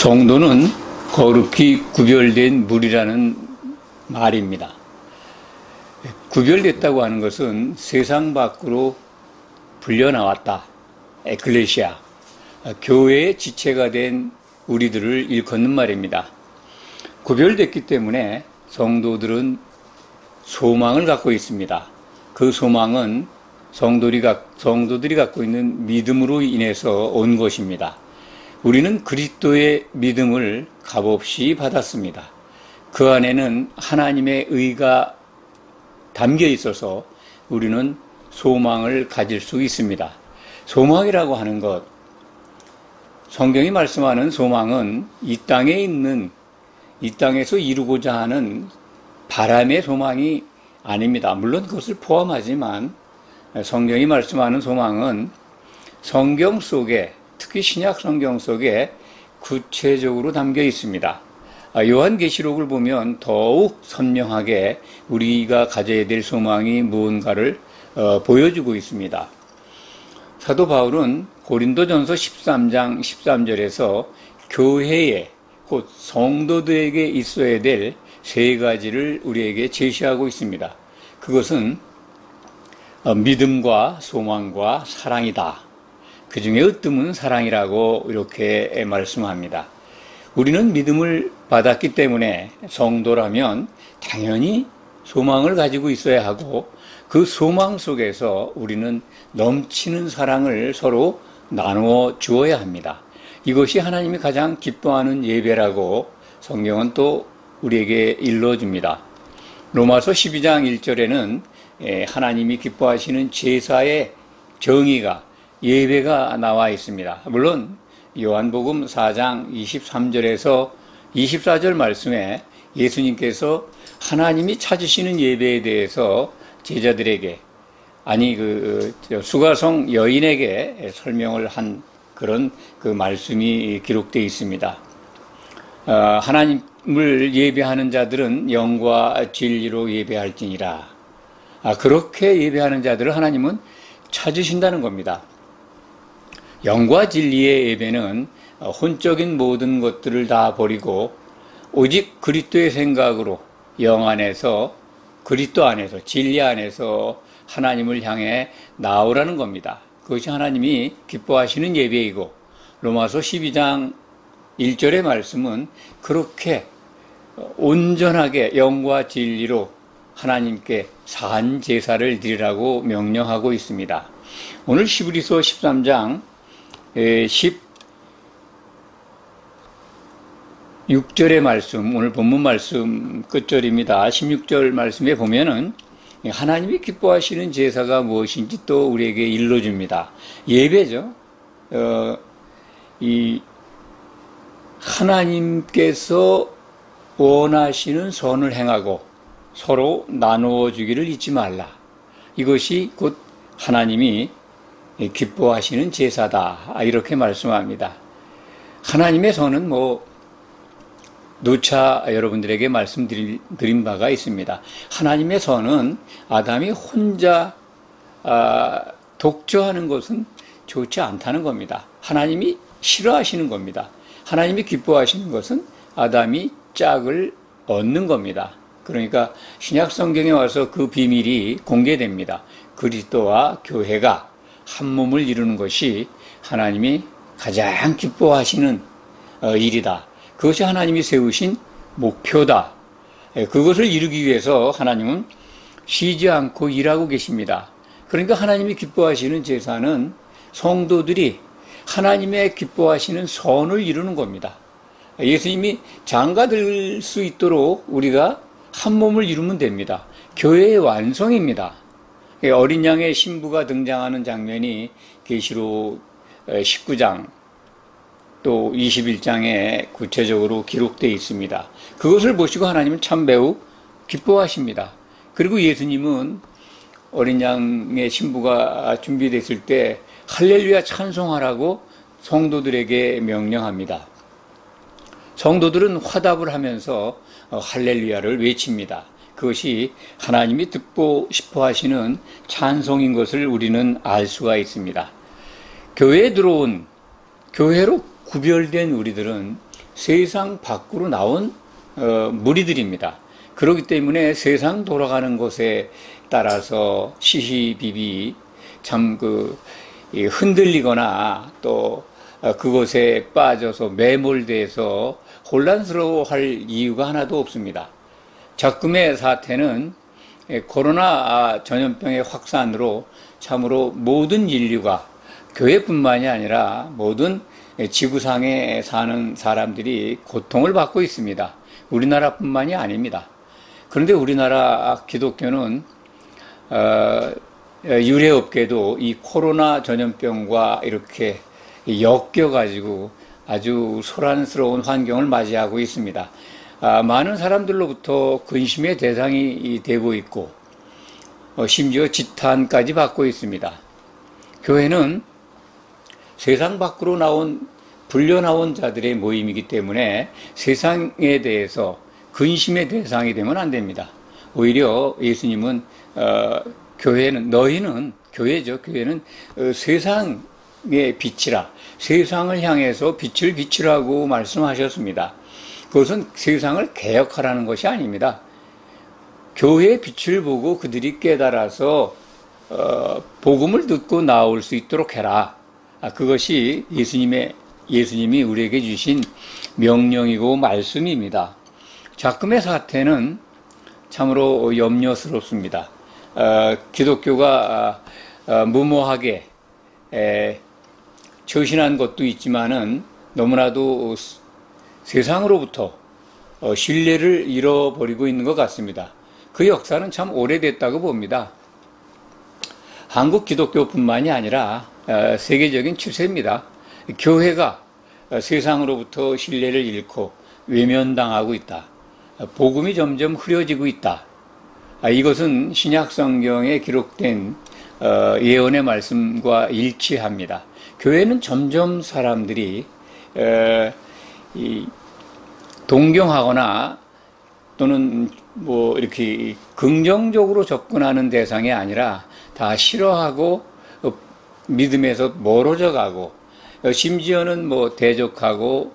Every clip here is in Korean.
성도는 거룩히 구별된 무리라는 말입니다. 구별됐다고 하는 것은 세상 밖으로 불려나왔다. 에클레시아, 교회의 지체가 된 우리들을 일컫는 말입니다. 구별됐기 때문에 성도들은 소망을 갖고 있습니다. 그 소망은 성도들이 갖고 있는 믿음으로 인해서 온 것입니다. 우리는 그리스도의 믿음을 값없이 받았습니다. 그 안에는 하나님의 의가 담겨 있어서 우리는 소망을 가질 수 있습니다. 소망이라고 하는 것, 성경이 말씀하는 소망은 이 땅에서 이루고자 하는 바람의 소망이 아닙니다. 물론 그것을 포함하지만 성경이 말씀하는 소망은 성경 속에, 특히 신약 성경 속에 구체적으로 담겨 있습니다. 요한계시록을 보면 더욱 선명하게 우리가 가져야 될 소망이 무언가를 보여주고 있습니다. 사도 바울은 고린도전서 13장 13절에서 교회에, 곧 성도들에게 있어야 될 세 가지를 우리에게 제시하고 있습니다. 그것은 믿음과 소망과 사랑이다. 그 중에 으뜸은 사랑이라고 이렇게 말씀합니다. 우리는 믿음을 받았기 때문에 성도라면 당연히 소망을 가지고 있어야 하고, 그 소망 속에서 우리는 넘치는 사랑을 서로 나누어 주어야 합니다. 이것이 하나님이 가장 기뻐하는 예배라고 성경은 또 우리에게 일러줍니다. 로마서 12장 1절에는 하나님이 기뻐하시는 제사의 정의가, 예배가 나와 있습니다. 물론 요한복음 4장 23절에서 24절 말씀에 예수님께서 하나님이 찾으시는 예배에 대해서 제자들에게, 수가성 여인에게 설명을 한 그런 그 말씀이 기록되어 있습니다. 하나님을 예배하는 자들은 영과 진리로 예배할지니라. 그렇게 예배하는 자들을 하나님은 찾으신다는 겁니다. 영과 진리의 예배는 혼적인 모든 것들을 다 버리고 오직 그리스도의 생각으로 영 안에서, 그리스도 안에서, 진리 안에서 하나님을 향해 나오라는 겁니다. 그것이 하나님이 기뻐하시는 예배이고, 로마서 12장 1절의 말씀은 그렇게 온전하게 영과 진리로 하나님께 산 제사를 드리라고 명령하고 있습니다. 오늘 히브리서 13장 16절의 말씀, 오늘 본문 말씀 끝절입니다. 16절 말씀에 보면은 하나님이 기뻐하시는 제사가 무엇인지 또 우리에게 일러줍니다. 예배죠. 하나님께서 원하시는 선을 행하고 서로 나누어 주기를 잊지 말라. 이것이 곧 하나님이 기뻐하시는 제사다. 이렇게 말씀합니다. 하나님의 선은 누차 여러분들에게 말씀드린 바가 있습니다. 하나님의 선은 아담이 혼자 독주하는 것은 좋지 않다는 겁니다. 하나님이 싫어하시는 겁니다. 하나님이 기뻐하시는 것은 아담이 짝을 얻는 겁니다. 그러니까 신약 성경에 와서 그 비밀이 공개됩니다. 그리스도와 교회가 한 몸을 이루는 것이 하나님이 가장 기뻐하시는 일이다. 그것이 하나님이 세우신 목표다. 그것을 이루기 위해서 하나님은 쉬지 않고 일하고 계십니다. 그러니까 하나님이 기뻐하시는 제사는 성도들이 하나님의 기뻐하시는 선을 이루는 겁니다. 예수님이 장가들 수 있도록 우리가 한 몸을 이루면 됩니다. 교회의 완성입니다. 어린 양의 신부가 등장하는 장면이 계시록 19장 또 21장에 구체적으로 기록되어 있습니다. 그것을 보시고 하나님은 참 매우 기뻐하십니다. 그리고 예수님은 어린 양의 신부가 준비됐을 때 할렐루야 찬송하라고 성도들에게 명령합니다. 성도들은 화답을 하면서 할렐루야를 외칩니다. 그것이 하나님이 듣고 싶어 하시는 찬송인 것을 우리는 알 수가 있습니다. 교회에 들어온, 교회로 구별된 우리들은 세상 밖으로 나온 무리들입니다. 그렇기 때문에 세상 돌아가는 것에 따라서 시시비비 참 흔들리거나 또 그것에 빠져서 매몰돼서 혼란스러워할 이유가 하나도 없습니다. 작금의 사태는 코로나 전염병의 확산으로 참으로 모든 인류가 교회뿐만이 아니라 모든 지구상에 사는 사람들이 고통을 받고 있습니다. 우리나라뿐만이 아닙니다. 그런데 우리나라 기독교는 유례없게도 이 코로나 전염병과 이렇게 엮여가지고 아주 소란스러운 환경을 맞이하고 있습니다. 많은 사람들로부터 근심의 대상이 되고 있고 심지어 지탄까지 받고 있습니다. 교회는 세상 밖으로 불려나온 자들의 모임이기 때문에 세상에 대해서 근심의 대상이 되면 안 됩니다. 오히려 예수님은 교회죠. 교회는 세상의 빛이라, 세상을 향해서 빛을 비추라고 말씀하셨습니다. 그것은 세상을 개혁하라는 것이 아닙니다. 교회의 빛을 보고 그들이 깨달아서 복음을 듣고 나올 수 있도록 해라. 그것이 예수님이 우리에게 주신 명령이고 말씀입니다. 작금의 사태는 참으로 염려스럽습니다. 기독교가 무모하게 처신한 것도 있지만은 너무나도 세상으로부터 신뢰를 잃어버리고 있는 것 같습니다. 그 역사는 참 오래됐다고 봅니다. 한국 기독교뿐만이 아니라 세계적인 추세입니다. 교회가 세상으로부터 신뢰를 잃고 외면당하고 있다. 복음이 점점 흐려지고 있다. 이것은 신약 성경에 기록된 예언의 말씀과 일치합니다. 교회는 점점 사람들이 동경하거나 또는 이렇게 긍정적으로 접근하는 대상이 아니라 다 싫어하고 믿음에서 멀어져 가고 심지어는 대적하고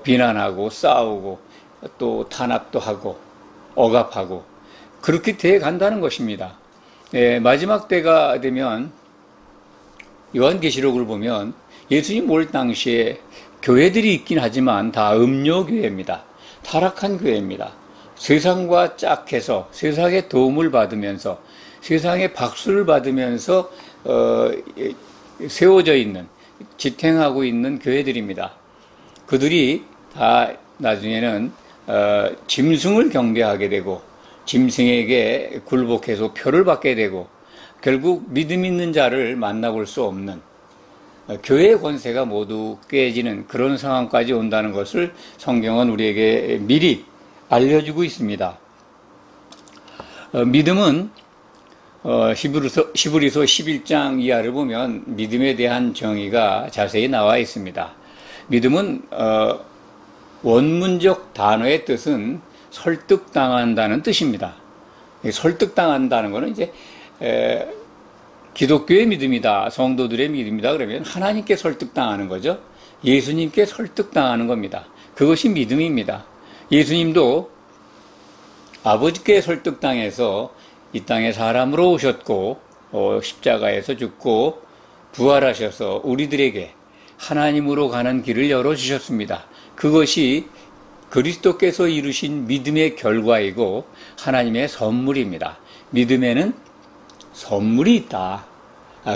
비난하고 싸우고 또 탄압도 하고 억압하고 그렇게 돼 간다는 것입니다. 마지막 때가 되면 요한계시록을 보면 예수님 올 당시에 교회들이 있긴 하지만 다 음료교회입니다. 타락한 교회입니다. 세상과 짝해서 세상의 도움을 받으면서 세상의 박수를 받으면서 세워져 있는, 지탱하고 있는 교회들입니다. 그들이 다 나중에는 짐승을 경배하게 되고 짐승에게 굴복해서 표를 받게 되고 결국 믿음 있는 자를 만나볼 수 없는 교회의 권세가 모두 깨지는 그런 상황까지 온다는 것을 성경은 우리에게 미리 알려주고 있습니다. 믿음은 히브리서 11장 이하를 보면 믿음에 대한 정의가 자세히 나와 있습니다. 믿음은 원문적 단어의 뜻은 설득당한다는 뜻입니다. 설득당한다는 것은 이제 기독교의 믿음이다, 성도들의 믿음이다 그러면 하나님께 설득당하는 거죠. 예수님께 설득당하는 겁니다. 그것이 믿음입니다. 예수님도 아버지께 설득당해서 이 땅에 사람으로 오셨고 십자가에서 죽고 부활하셔서 우리들에게 하나님으로 가는 길을 열어주셨습니다. 그것이 그리스도께서 이루신 믿음의 결과이고 하나님의 선물입니다. 믿음에는 선물이 있다.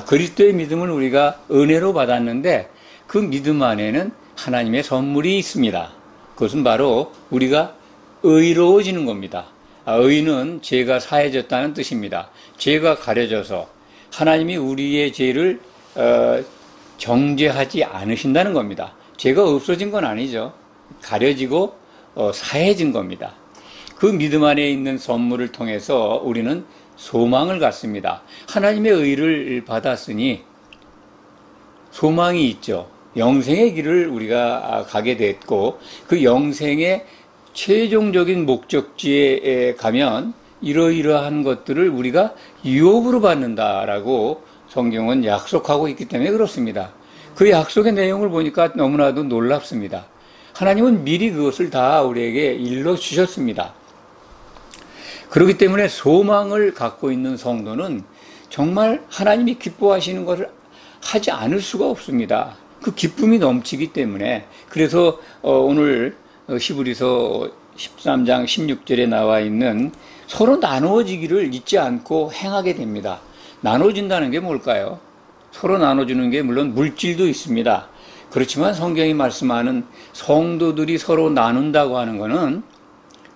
그리스도의 믿음을 우리가 은혜로 받았는데 그 믿음 안에는 하나님의 선물이 있습니다. 그것은 바로 우리가 의로워지는 겁니다. 의는 죄가 사해졌다는 뜻입니다. 죄가 가려져서 하나님이 우리의 죄를 정죄하지 않으신다는 겁니다. 죄가 없어진 건 아니죠. 가려지고 사해진 겁니다. 그 믿음 안에 있는 선물을 통해서 우리는 소망을 갖습니다. 하나님의 의를 받았으니 소망이 있죠. 영생의 길을 우리가 가게 됐고 그 영생의 최종적인 목적지에 가면 이러이러한 것들을 우리가 유업으로 받는다라고 성경은 약속하고 있기 때문에 그렇습니다. 그 약속의 내용을 보니까 너무나도 놀랍습니다. 하나님은 미리 그것을 다 우리에게 일러 주셨습니다. 그렇기 때문에 소망을 갖고 있는 성도는 정말 하나님이 기뻐하시는 것을 하지 않을 수가 없습니다. 그 기쁨이 넘치기 때문에. 그래서 오늘 히브리서 13장 16절에 나와 있는 서로 나누어지기를 잊지 않고 행하게 됩니다. 나눠진다는 게 뭘까요? 서로 나눠주는 게 물론 물질도 있습니다. 그렇지만 성경이 말씀하는 성도들이 서로 나눈다고 하는 것은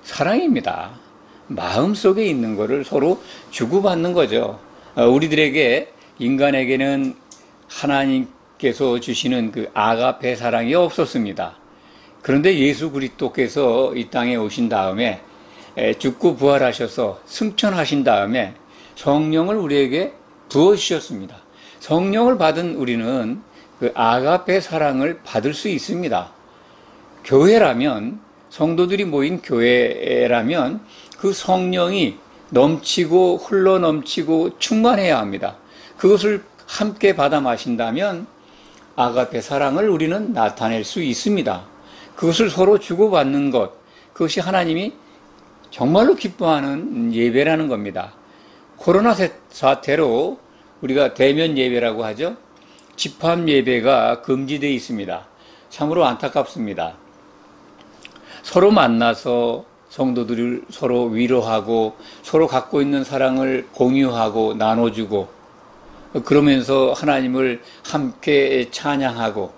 사랑입니다. 마음속에 있는 것을 서로 주고받는 거죠. 우리들에게, 인간에게는 하나님께서 주시는 그 아가페 사랑이 없었습니다. 그런데 예수 그리스도께서 이 땅에 오신 다음에 죽고 부활하셔서 승천하신 다음에 성령을 우리에게 부어주셨습니다. 성령을 받은 우리는 그 아가페 사랑을 받을 수 있습니다. 교회라면, 성도들이 모인 교회라면 그 성령이 넘치고 흘러 넘치고 충만해야 합니다. 그것을 함께 받아 마신다면 아가페 사랑을 우리는 나타낼 수 있습니다. 그것을 서로 주고받는 것, 그것이 하나님이 정말로 기뻐하는 예배라는 겁니다. 코로나 사태로 우리가 대면 예배라고 하죠. 집합 예배가 금지되어 있습니다. 참으로 안타깝습니다. 서로 만나서 성도들을 서로 위로하고 서로 갖고 있는 사랑을 공유하고 나눠주고, 그러면서 하나님을 함께 찬양하고,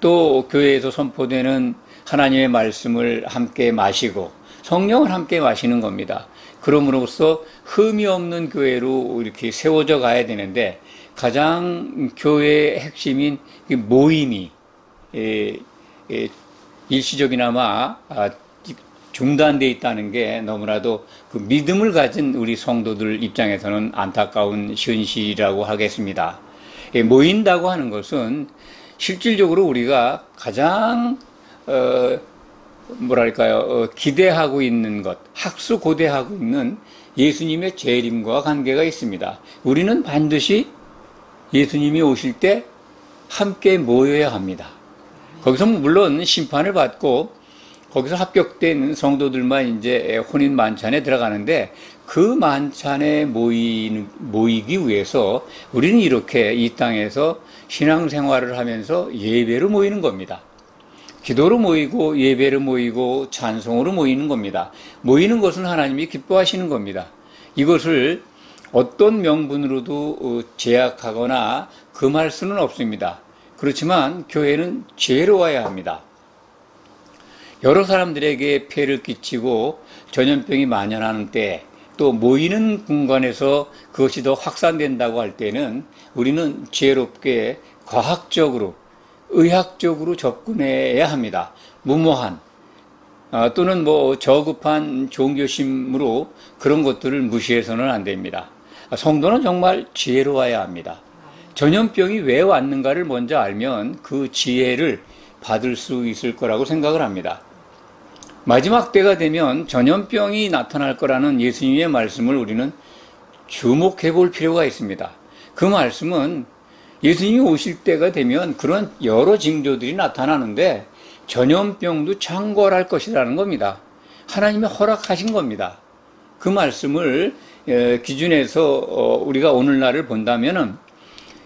또 교회에서 선포되는 하나님의 말씀을 함께 마시고 성령을 함께 마시는 겁니다. 그럼으로써 흠이 없는 교회로 이렇게 세워져 가야 되는데, 가장 교회의 핵심인 모임이 일시적이나마 중단되어 있다는 게 너무나도 그 믿음을 가진 우리 성도들 입장에서는 안타까운 현실이라고 하겠습니다. 모인다고 하는 것은 실질적으로 우리가 가장 기대하고 있는 것, 학수고대하고 있는 예수님의 재림과 관계가 있습니다. 우리는 반드시 예수님이 오실 때 함께 모여야 합니다. 거기서 물론 심판을 받고 거기서 합격된 성도들만 이제 혼인 만찬에 들어가는데, 그 만찬에 모이기 위해서 우리는 이렇게 이 땅에서 신앙생활을 하면서 예배로 모이는 겁니다. 기도로 모이고 예배로 모이고 찬송으로 모이는 겁니다. 모이는 것은 하나님이 기뻐하시는 겁니다. 이것을 어떤 명분으로도 제약하거나 금할 수는 없습니다. 그렇지만 교회는 지혜로워야 합니다. 여러 사람들에게 폐를 끼치고 전염병이 만연하는 때, 또 모이는 공간에서 그것이 더 확산된다고 할 때는 우리는 지혜롭게 과학적으로, 의학적으로 접근해야 합니다. 무모한 또는 저급한 종교심으로 그런 것들을 무시해서는 안 됩니다. 성도는 정말 지혜로워야 합니다. 전염병이 왜 왔는가를 먼저 알면 그 지혜를 받을 수 있을 거라고 생각을 합니다. 마지막 때가 되면 전염병이 나타날 거라는 예수님의 말씀을 우리는 주목해 볼 필요가 있습니다. 그 말씀은 예수님이 오실 때가 되면 그런 여러 징조들이 나타나는데 전염병도 창궐할 것이라는 겁니다. 하나님이 허락하신 겁니다. 그 말씀을 기준해서 우리가 오늘날을 본다면은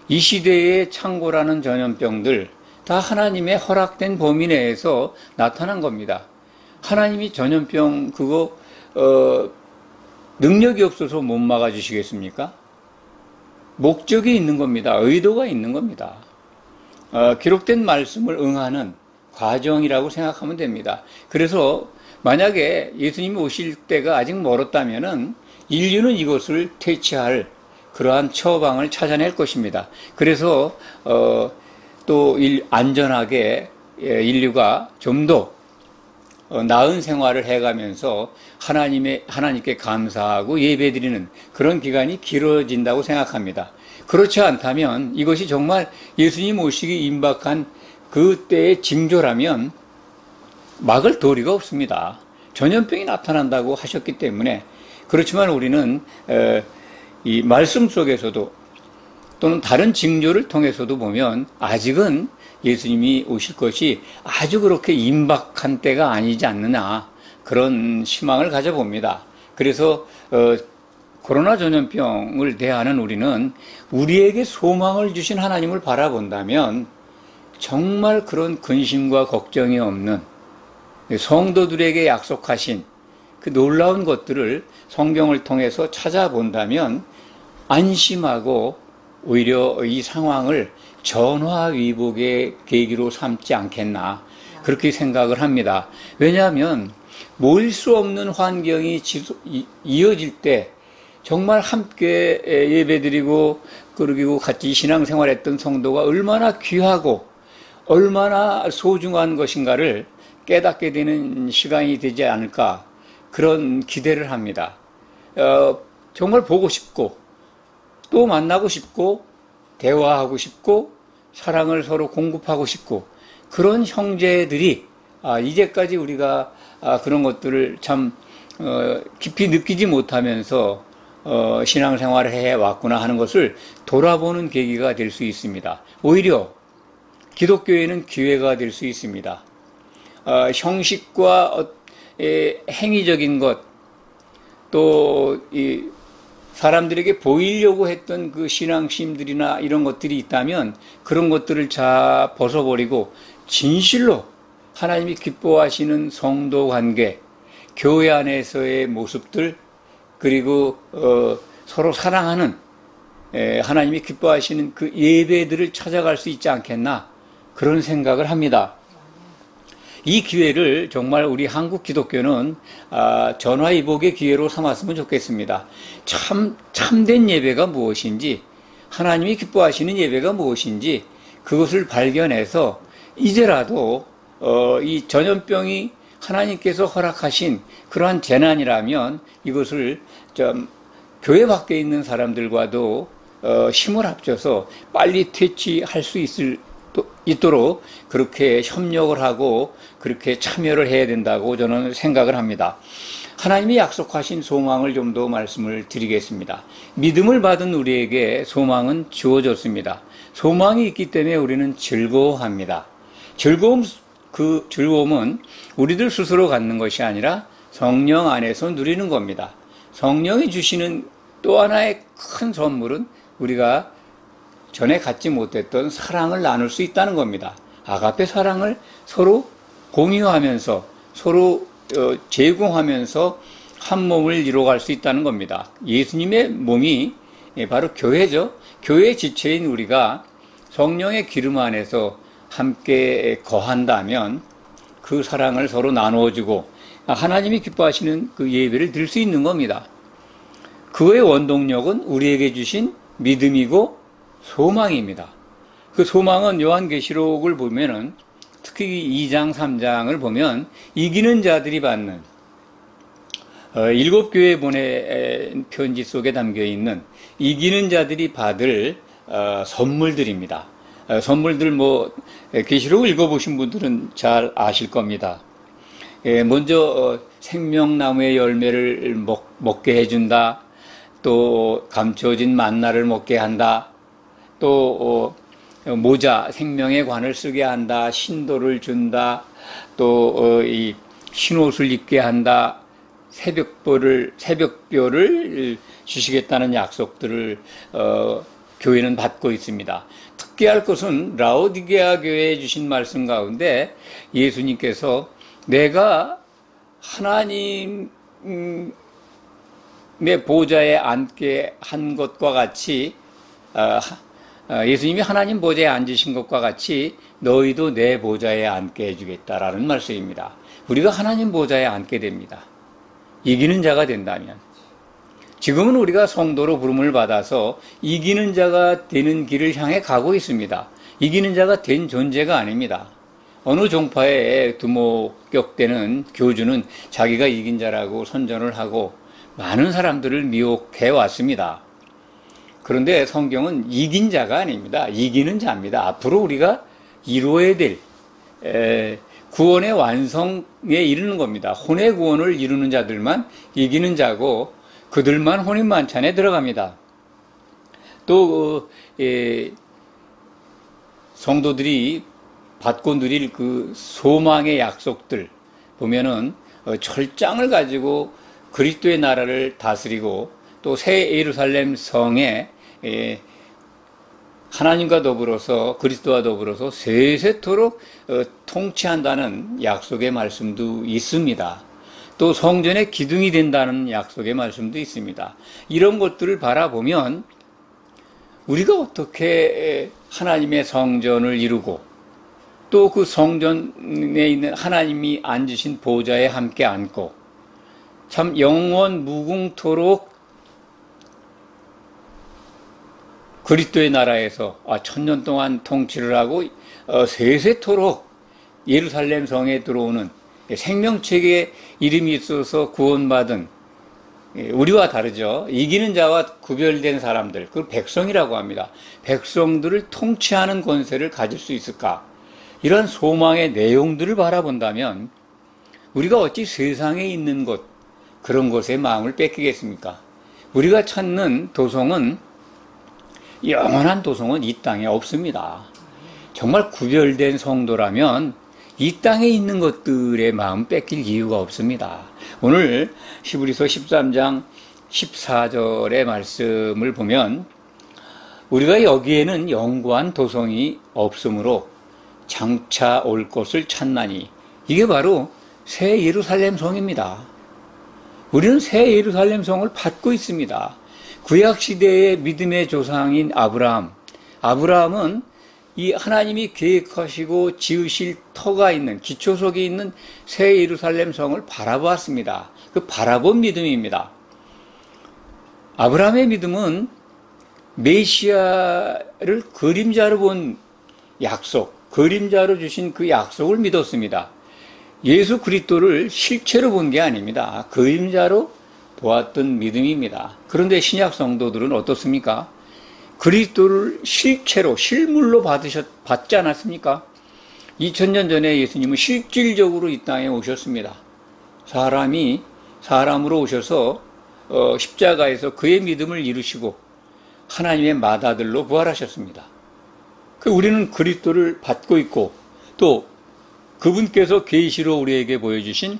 이 시대에 창궐하는 전염병들 다 하나님의 허락된 범위 내에서 나타난 겁니다. 하나님이 전염병 그거 능력이 없어서 못 막아주시겠습니까? 목적이 있는 겁니다. 의도가 있는 겁니다. 기록된 말씀을 응하는 과정이라고 생각하면 됩니다. 그래서 만약에 예수님이 오실 때가 아직 멀었다면은 인류는 이것을 퇴치할 그러한 처방을 찾아낼 것입니다. 그래서 또 안전하게 인류가 좀 더 나은 생활을 해가면서 하나님께 감사하고 예배드리는 그런 기간이 길어진다고 생각합니다. 그렇지 않다면 이것이 정말 예수님 오시기 임박한 그때의 징조라면 막을 도리가 없습니다. 전염병이 나타난다고 하셨기 때문에. 그렇지만 우리는 이 말씀 속에서도 또는 다른 징조를 통해서도 보면 아직은 예수님이 오실 것이 아주 그렇게 임박한 때가 아니지 않느냐, 그런 희망을 가져봅니다. 그래서 코로나 전염병을 대하는 우리는 우리에게 소망을 주신 하나님을 바라본다면 정말 그런 근심과 걱정이 없는 성도들에게 약속하신 그 놀라운 것들을 성경을 통해서 찾아본다면 안심하고 오히려 이 상황을 전화위복의 계기로 삼지 않겠나, 그렇게 생각을 합니다. 왜냐하면 모일 수 없는 환경이 이어질 때 정말 함께 예배드리고 그리고 같이 신앙생활했던 성도가 얼마나 귀하고 얼마나 소중한 것인가를 깨닫게 되는 시간이 되지 않을까, 그런 기대를 합니다. 정말 보고 싶고 또 만나고 싶고 대화하고 싶고 사랑을 서로 공급하고 싶고, 그런 형제들이 이제까지 우리가 그런 것들을 참 깊이 느끼지 못하면서 신앙생활을 해왔구나 하는 것을 돌아보는 계기가 될 수 있습니다. 오히려 기독교에는 기회가 될 수 있습니다. 형식과 행위적인 것, 또 사람들에게 보이려고 했던 그 신앙심들이나 이런 것들이 있다면 그런 것들을 다 벗어버리고 진실로 하나님이 기뻐하시는 성도 관계, 교회 안에서의 모습들, 그리고 서로 사랑하는 하나님이 기뻐하시는 그 예배들을 찾아갈 수 있지 않겠나, 그런 생각을 합니다. 이 기회를 정말 우리 한국 기독교는 전화위복의 기회로 삼았으면 좋겠습니다. 참된 예배가 무엇인지, 하나님이 기뻐하시는 예배가 무엇인지 그것을 발견해서 이제라도 이 전염병이 하나님께서 허락하신 그러한 재난이라면 이것을 좀 교회 밖에 있는 사람들과도 힘을 합쳐서 빨리 퇴치할 수 있도록 그렇게 협력을 하고 그렇게 참여를 해야 된다고 저는 생각을 합니다. 하나님이 약속하신 소망을 좀 더 말씀을 드리겠습니다. 믿음을 받은 우리에게 소망은 주어졌습니다. 소망이 있기 때문에 우리는 즐거워합니다. 그 즐거움은 우리들 스스로 갖는 것이 아니라 성령 안에서 누리는 겁니다. 성령이 주시는 또 하나의 큰 선물은 우리가 전에 갖지 못했던 사랑을 나눌 수 있다는 겁니다. 아가페 사랑을 서로 공유하면서 서로 제공하면서 한 몸을 이루어갈 수 있다는 겁니다. 예수님의 몸이 바로 교회죠. 교회의 지체인 우리가 성령의 기름 안에서 함께 거한다면 그 사랑을 서로 나누어주고 하나님이 기뻐하시는 그 예배를 드릴 수 있는 겁니다. 그의 원동력은 우리에게 주신 믿음이고 소망입니다. 그 소망은 요한계시록을 보면은 특히 2장, 3장을 보면 이기는 자들이 받는 7교회 보낸 편지 속에 담겨 있는 이기는 자들이 받을 선물들입니다. 선물들 계시록을 읽어보신 분들은 잘 아실 겁니다. 먼저 생명나무의 열매를 먹게 해준다. 또 감춰진 만나를 먹게 한다. 또 모자, 생명의 관을 쓰게 한다. 신도를 준다. 또 이 흰옷을 입게 한다. 새벽별을 주시겠다는 약속들을 교회는 받고 있습니다. 특기할 것은 라오디게아 교회에 주신 말씀 가운데 예수님께서 내가 하나님의 보좌에 앉게 한 것과 같이 예수님이 하나님 보좌에 앉으신 것과 같이 너희도 내 보좌에 앉게 해주겠다라는 말씀입니다. 우리가 하나님 보좌에 앉게 됩니다. 이기는 자가 된다면. 지금은 우리가 성도로 부름을 받아서 이기는 자가 되는 길을 향해 가고 있습니다. 이기는 자가 된 존재가 아닙니다. 어느 종파에 두목격되는 교주는 자기가 이긴 자라고 선전을 하고 많은 사람들을 미혹해 왔습니다. 그런데 성경은 이긴 자가 아닙니다. 이기는 자입니다. 앞으로 우리가 이루어야 될 구원의 완성에 이르는 겁니다. 혼의 구원을 이루는 자들만 이기는 자고 그들만 혼인만찬에 들어갑니다. 또 성도들이 받고 누릴 그 소망의 약속들 보면은 철장을 가지고 그리스도의 나라를 다스리고 또 새 예루살렘 성에 하나님과 더불어서 그리스도와 더불어서 세세토록 통치한다는 약속의 말씀도 있습니다. 또 성전의 기둥이 된다는 약속의 말씀도 있습니다. 이런 것들을 바라보면 우리가 어떻게 하나님의 성전을 이루고 또 그 성전에 있는 하나님이 앉으신 보좌에 함께 앉고 참 영원 무궁토록 그리스도의 나라에서 1000년 동안 통치를 하고 세세토록 예루살렘 성에 들어오는 생명책에 이름이 있어서 구원받은 우리와 다르죠. 이기는 자와 구별된 사람들, 그걸 백성이라고 합니다. 백성들을 통치하는 권세를 가질 수 있을까? 이런 소망의 내용들을 바라본다면 우리가 어찌 세상에 있는 것, 그런 것에 마음을 뺏기겠습니까? 우리가 찾는 도성은, 영원한 도성은 이 땅에 없습니다. 정말 구별된 성도라면 이 땅에 있는 것들의 마음 뺏길 이유가 없습니다. 오늘 히브리서 13장 14절의 말씀을 보면 우리가 여기에는 영구한 도성이 없으므로 장차 올 것을 찾나니, 이게 바로 새 예루살렘 성입니다. 우리는 새 예루살렘 성을 받고 있습니다. 구약시대의 믿음의 조상인 아브라함은 이 하나님이 계획하시고 지으실 터가 있는, 기초석이 있는 새 예루살렘 성을 바라보았습니다. 그 바라본 믿음입니다. 아브라함의 믿음은 메시아를 그림자로 본 약속, 그림자로 주신 그 약속을 믿었습니다. 예수 그리스도를 실체로 본 게 아닙니다. 그림자로 보았던 믿음입니다. 그런데 신약 성도들은 어떻습니까? 그리스도를 실체로, 실물로 받지 않았습니까? 2000년 전에 예수님은 실질적으로 이 땅에 오셨습니다. 사람으로 오셔서 십자가에서 그의 믿음을 이루시고 하나님의 맏아들로 부활하셨습니다. 우리는 그리스도를 받고 있고 또 그분께서 계시로 우리에게 보여주신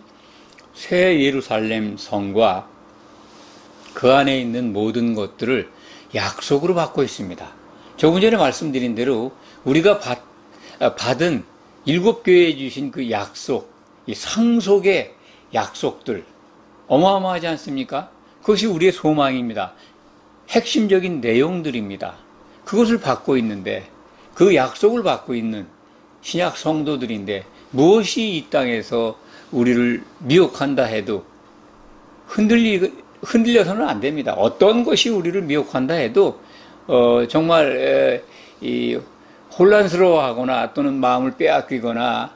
새 예루살렘 성과 그 안에 있는 모든 것들을 약속으로 받고 있습니다. 조금 전에 말씀드린 대로 우리가 받은 7교회에 주신 그 약속, 이 상속의 약속들 어마어마하지 않습니까? 그것이 우리의 소망입니다. 핵심적인 내용들입니다. 그것을 받고 있는데, 그 약속을 받고 있는 신약 성도들인데 무엇이 이 땅에서 우리를 미혹한다 해도 흔들려서는 안 됩니다. 어떤 것이 우리를 미혹한다 해도 정말 혼란스러워하거나 또는 마음을 빼앗기거나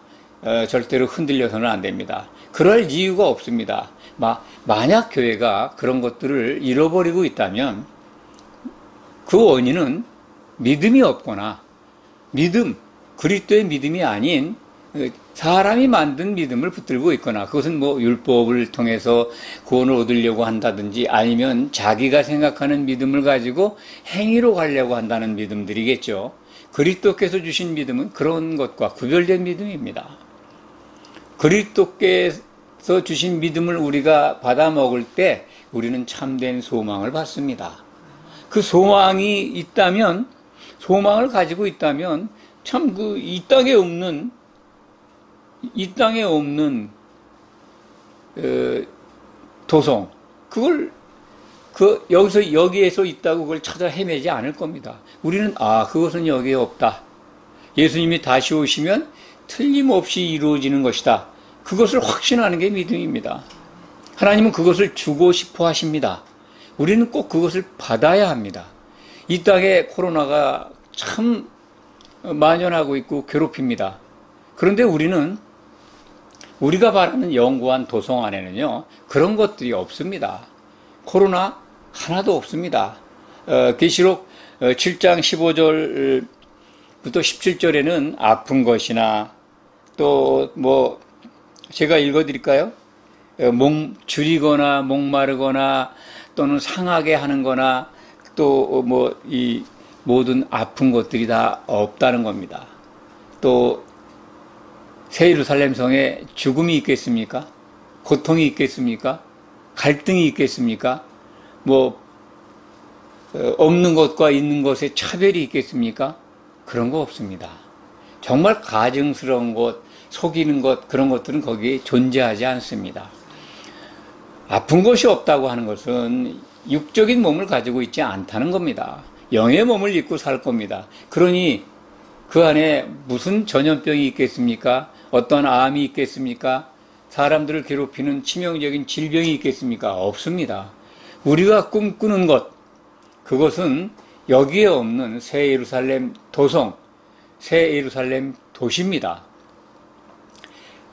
절대로 흔들려서는 안 됩니다. 그럴 이유가 없습니다. 만약 교회가 그런 것들을 잃어버리고 있다면 그 원인은 믿음이 없거나 그리스도의 믿음이 아닌 사람이 만든 믿음을 붙들고 있거나, 그것은 율법을 통해서 구원을 얻으려고 한다든지 아니면 자기가 생각하는 믿음을 가지고 행위로 가려고 한다는 믿음들이겠죠. 그리스도께서 주신 믿음은 그런 것과 구별된 믿음입니다. 그리스도께서 주신 믿음을 우리가 받아 먹을 때 우리는 참된 소망을 받습니다. 그 소망을 가지고 있다면 참 이 땅에 없는 도성, 그걸 여기에서 있다고 그걸 찾아 헤매지 않을 겁니다. 우리는 그것은 여기에 없다. 예수님이 다시 오시면 틀림없이 이루어지는 것이다. 그것을 확신하는 게 믿음입니다. 하나님은 그것을 주고 싶어 하십니다. 우리는 꼭 그것을 받아야 합니다. 이 땅에 코로나가 참 만연하고 있고 괴롭힙니다. 그런데 우리가 바라는 영구한 도성 안에는요, 그런 것들이 없습니다. 코로나 하나도 없습니다. 계시록 7장 15절부터 17절에는 아픈 것이나 또 제가 읽어드릴까요? 줄이거나 목마르거나 또는 상하게 하는 거나 또 이 모든 아픈 것들이 다 없다는 겁니다. 또 새 예루살렘 성에 죽음이 있겠습니까? 고통이 있겠습니까? 갈등이 있겠습니까? 없는 것과 있는 것에 차별이 있겠습니까? 그런 거 없습니다. 정말 가증스러운 것, 속이는 것, 그런 것들은 거기에 존재하지 않습니다. 아픈 것이 없다고 하는 것은 육적인 몸을 가지고 있지 않다는 겁니다. 영의 몸을 입고 살 겁니다. 그러니 그 안에 무슨 전염병이 있겠습니까? 어떤 암이 있겠습니까? 사람들을 괴롭히는 치명적인 질병이 있겠습니까? 없습니다. 우리가 꿈꾸는 것, 그것은 여기에 없는 새 예루살렘 도성, 새 예루살렘 도시입니다.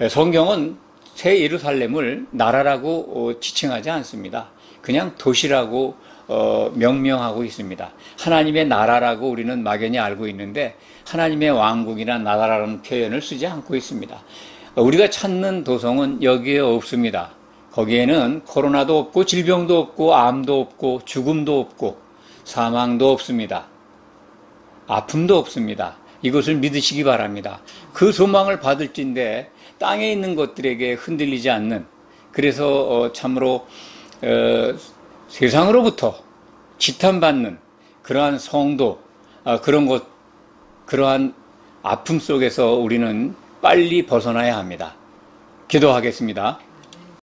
성경은 새 예루살렘을 나라라고 지칭하지 않습니다. 그냥 도시라고 명명하고 있습니다. 하나님의 나라라고 우리는 막연히 알고 있는데 하나님의 왕국이나 나라라는 표현을 쓰지 않고 있습니다. 우리가 찾는 도성은 여기에 없습니다. 거기에는 코로나도 없고 질병도 없고 암도 없고 죽음도 없고 사망도 없습니다. 아픔도 없습니다. 이것을 믿으시기 바랍니다. 그 소망을 받을진데 땅에 있는 것들에게 흔들리지 않는, 그래서 참으로 세상으로부터 지탄받는 그러한 성도, 그러한 아픔 속에서 우리는 빨리 벗어나야 합니다. 기도하겠습니다.